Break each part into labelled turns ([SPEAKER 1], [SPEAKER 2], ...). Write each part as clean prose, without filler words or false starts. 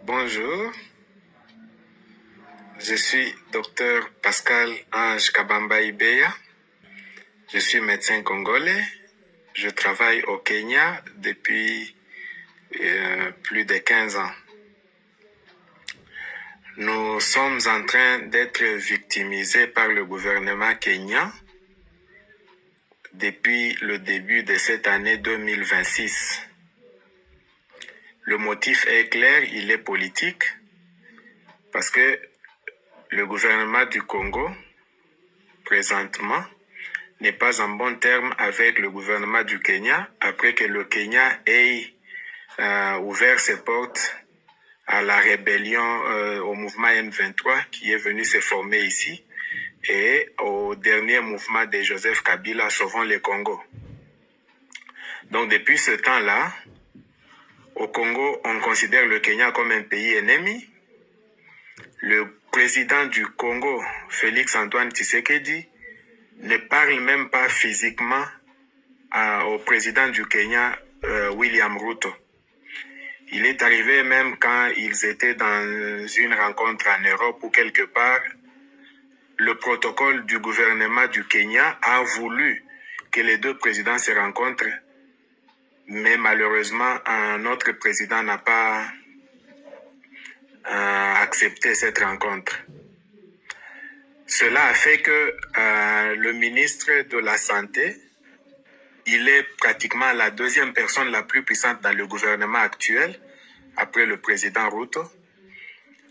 [SPEAKER 1] Bonjour, je suis Dr Pascal Ange Kabamba Ibeya. Je suis médecin congolais. Je travaille au Kenya depuis plus de 15 ans. Nous sommes en train d'être victimisés par le gouvernement kenyan depuis le début de cette année 2026. Le motif est clair, il est politique, parce que le gouvernement du Congo, présentement, n'est pas en bon terme avec le gouvernement du Kenya, après que le Kenya ait ouvert ses portes à la rébellion, au mouvement M23 qui est venu se former ici, et au dernier mouvement de Joseph Kabila, Sauvons le Congo. Donc depuis ce temps-là, au Congo, on considère le Kenya comme un pays ennemi. Le président du Congo, Félix Antoine Tshisekedi, ne parle même pas physiquement au président du Kenya, William Ruto. Il est arrivé même quand ils étaient dans une rencontre en Europe ou quelque part, le protocole du gouvernement du Kenya a voulu que les deux présidents se rencontrent, mais malheureusement, notre président n'a pas accepté cette rencontre. Cela a fait que le ministre de la Santé, il est pratiquement la deuxième personne la plus puissante dans le gouvernement actuel, après le président Ruto.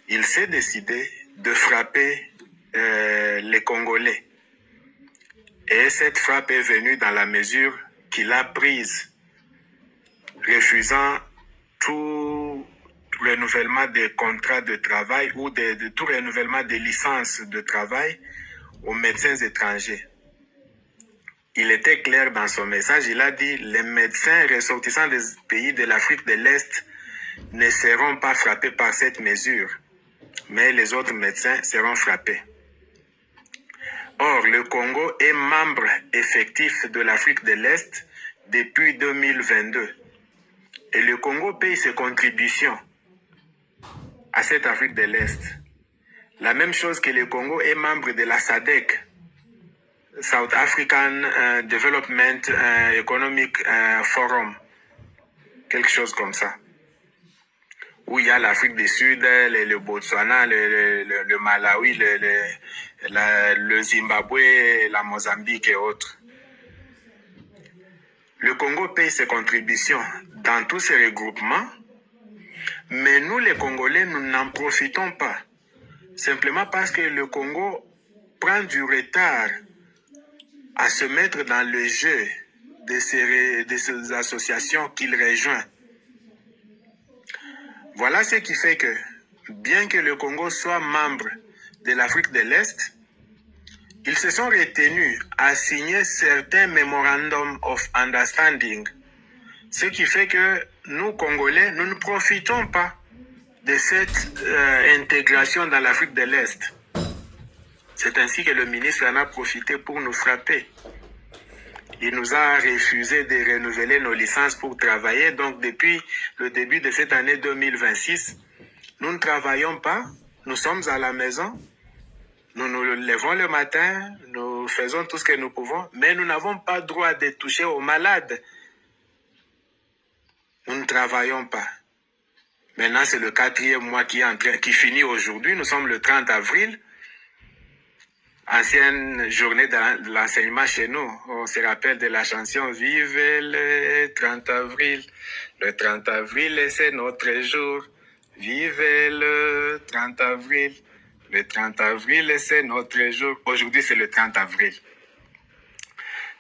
[SPEAKER 1] Il s'est décidé de frapper les Congolais. Et cette frappe est venue dans la mesure qu'il a prise, refusant tout renouvellement des contrats de travail ou de tout renouvellement des licences de travail aux médecins étrangers. Il était clair dans son message, il a dit « Les médecins ressortissants des pays de l'Afrique de l'Est ne seront pas frappés par cette mesure, mais les autres médecins seront frappés. » Or, le Congo est membre effectif de l'Afrique de l'Est depuis 2022. Et le Congo paye ses contributions à cette Afrique de l'Est. La même chose que le Congo est membre de la SADC, South African Development Economic Forum, quelque chose comme ça, où il y a l'Afrique du Sud, le Botswana, le Malawi, le Zimbabwe, la Mozambique et autres. Le Congo paye ses contributions dans tous ces regroupements, mais nous les Congolais, nous n'en profitons pas, simplement parce que le Congo prend du retard à se mettre dans le jeu de ces associations qu'il rejoint. Voilà ce qui fait que, bien que le Congo soit membre de l'Afrique de l'Est, ils se sont retenus à signer certains Memorandum of Understanding, ce qui fait que nous, Congolais, nous ne profitons pas de cette intégration dans l'Afrique de l'Est. C'est ainsi que le ministre en a profité pour nous frapper. Il nous a refusé de renouveler nos licences pour travailler. Donc, depuis le début de cette année 2026, nous ne travaillons pas. Nous sommes à la maison. Nous nous levons le matin. Nous faisons tout ce que nous pouvons. Mais nous n'avons pas droit de toucher aux malades. Nous ne travaillons pas. Maintenant, c'est le 4e mois qui finit aujourd'hui. Nous sommes le 30 avril. Ancienne journée de l'enseignement chez nous. On se rappelle de la chanson « Vive le 30 avril ». Le 30 avril, c'est notre jour. Vive le 30 avril. Le 30 avril, c'est notre jour. Aujourd'hui, c'est le 30 avril.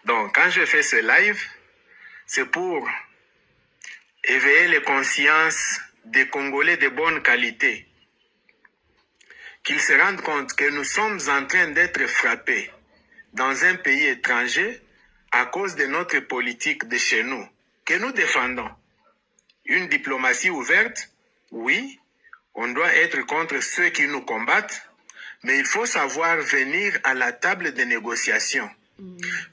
[SPEAKER 1] Donc, quand je fais ce live, c'est pour éveiller les consciences des Congolais de bonne qualité, qu'ils se rendent compte que nous sommes en train d'être frappés dans un pays étranger à cause de notre politique de chez nous, que nous défendons. Une diplomatie ouverte, oui, on doit être contre ceux qui nous combattent, mais il faut savoir venir à la table de négociation.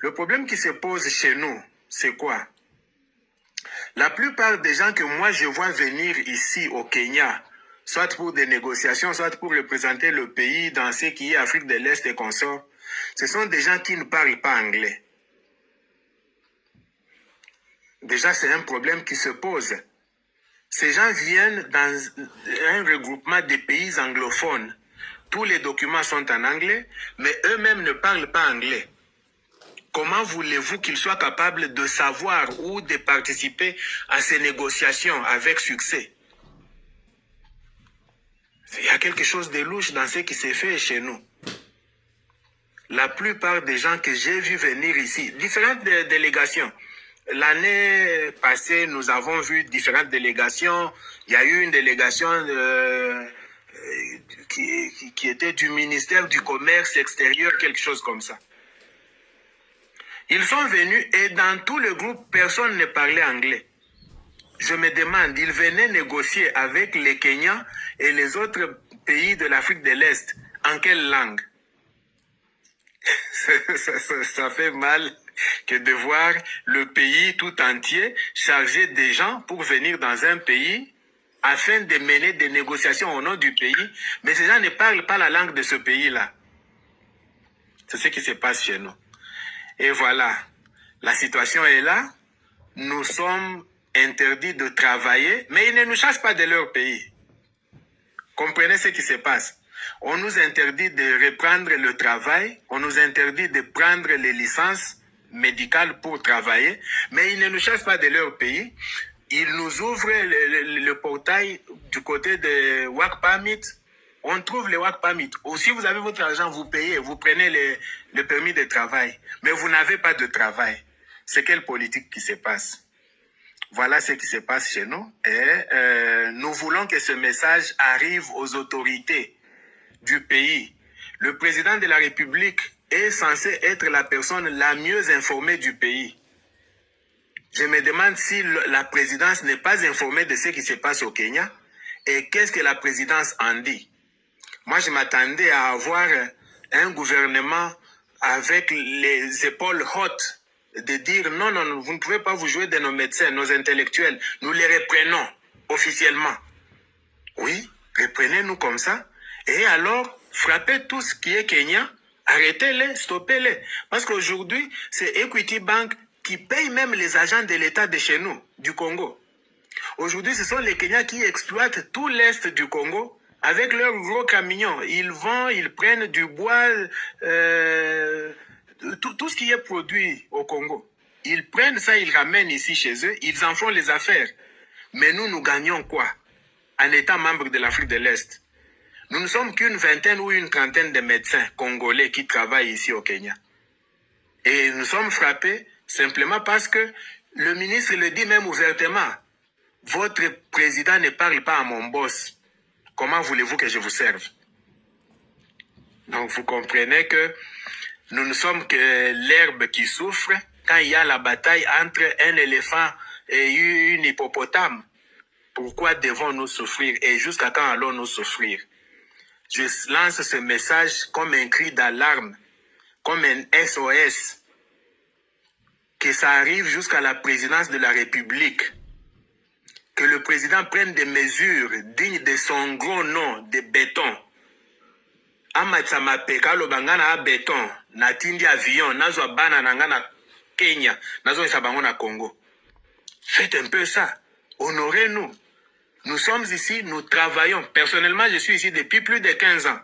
[SPEAKER 1] Le problème qui se pose chez nous, c'est quoi? La plupart des gens que moi je vois venir ici au Kenya soit pour des négociations, soit pour représenter le pays dans ce qui est Afrique de l'Est et consorts, ce sont des gens qui ne parlent pas anglais. Déjà, c'est un problème qui se pose. Ces gens viennent dans un regroupement des pays anglophones. Tous les documents sont en anglais, mais eux-mêmes ne parlent pas anglais. Comment voulez-vous qu'ils soient capables de savoir ou de participer à ces négociations avec succès? Il y a quelque chose de louche dans ce qui s'est fait chez nous. La plupart des gens que j'ai vus venir ici, différentes délégations. L'année passée, nous avons vu différentes délégations. Il y a eu une délégation qui était du ministère du Commerce extérieur, quelque chose comme ça. Ils sont venus et dans tout le groupe, personne ne parlait anglais. Je me demande, ils venaient négocier avec les Kenyans et les autres pays de l'Afrique de l'Est. En quelle langue? Ça fait mal que de voir le pays tout entier charger des gens pour venir dans un pays afin de mener des négociations au nom du pays, mais ces gens ne parlent pas la langue de ce pays-là. C'est ce qui se passe chez nous. Et voilà, la situation est là. Nous sommes interdits de travailler, mais ils ne nous chassent pas de leur pays. Comprenez ce qui se passe. On nous interdit de reprendre le travail, on nous interdit de prendre les licences médicales pour travailler, mais ils ne nous chassent pas de leur pays. Ils nous ouvrent le portail du côté de Work Permit. On trouve les Work Permit. Ou si vous avez votre argent, vous payez, vous prenez le permis de travail, mais vous n'avez pas de travail. C'est quelle politique qui se passe? Voilà ce qui se passe chez nous. Et nous voulons que ce message arrive aux autorités du pays. Le président de la République est censé être la personne la mieux informée du pays. Je me demande si la présidence n'est pas informée de ce qui se passe au Kenya et qu'est-ce que la présidence en dit. Moi, je m'attendais à avoir un gouvernement avec les épaules hautes, de dire non, non, vous ne pouvez pas vous jouer de nos médecins, nos intellectuels. Nous les reprenons officiellement. Oui, reprenez-nous comme ça. Et alors, frappez tout ce qui est Kenya, arrêtez-les, stoppez-les. Parce qu'aujourd'hui, c'est Equity Bank qui paye même les agents de l'État de chez nous, du Congo. Aujourd'hui, ce sont les Kenyans qui exploitent tout l'Est du Congo avec leurs gros camions. Ils vont, ils prennent du bois, tout ce qui est produit au Congo. Ils prennent ça, ils ramènent ici chez eux, ils en font les affaires. Mais nous, nous gagnons quoi en étant membres de l'Afrique de l'Est? Nous ne sommes qu'une vingtaine ou une trentaine de médecins congolais qui travaillent ici au Kenya. Et nous sommes frappés simplement parce que le ministre le dit même ouvertement. Votre président ne parle pas à mon boss. Comment voulez-vous que je vous serve? Donc vous comprenez que nous ne sommes que l'herbe qui souffre quand il y a la bataille entre un éléphant et une hippopotame. Pourquoi devons-nous souffrir et jusqu'à quand allons-nous souffrir? Je lance ce message comme un cri d'alarme, comme un SOS, que ça arrive jusqu'à la présidence de la République, que le président prenne des mesures dignes de son gros nom de béton. Amatsama pekalo bangana a béton, natindi avion, nazo bana nangana Kenya, nazo isabango na Congo. Faites un peu ça, honorez-nous. Nous sommes ici, nous travaillons. Personnellement, je suis ici depuis plus de 15 ans.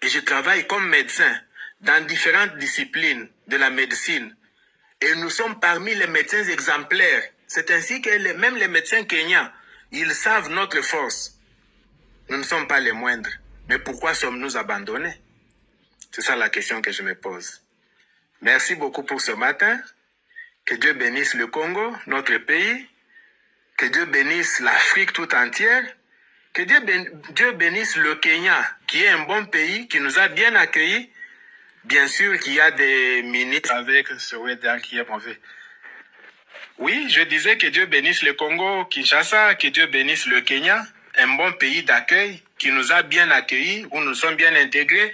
[SPEAKER 1] Et je travaille comme médecin dans différentes disciplines de la médecine. Et nous sommes parmi les médecins exemplaires. C'est ainsi que même les médecins kenyans, ils savent notre force. Nous ne sommes pas les moindres. Mais pourquoi sommes-nous abandonnés? C'est ça la question que je me pose. Merci beaucoup pour ce matin. Que Dieu bénisse le Congo, notre pays. Que Dieu bénisse l'Afrique tout entière. Que Dieu bénisse le Kenya, qui est un bon pays, qui nous a bien accueillis. Bien sûr qu'il y a des ministres avec ce weather qui est mauvais. Oui, je disais que Dieu bénisse le Congo, Kinshasa, que Dieu bénisse le Kenya, un bon pays d'accueil qui nous a bien accueillis, où nous sommes bien intégrés.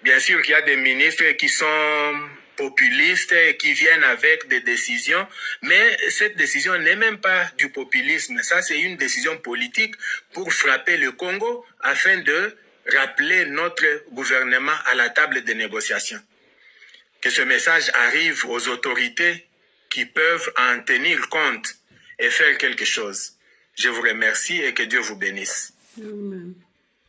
[SPEAKER 1] Bien sûr qu'il y a des ministres qui sont populistes qui viennent avec des décisions, mais cette décision n'est même pas du populisme. Ça, c'est une décision politique pour frapper le Congo afin de rappeler notre gouvernement à la table des négociations. Que ce message arrive aux autorités qui peuvent en tenir compte et faire quelque chose. Je vous remercie et que Dieu vous bénisse.
[SPEAKER 2] Amen.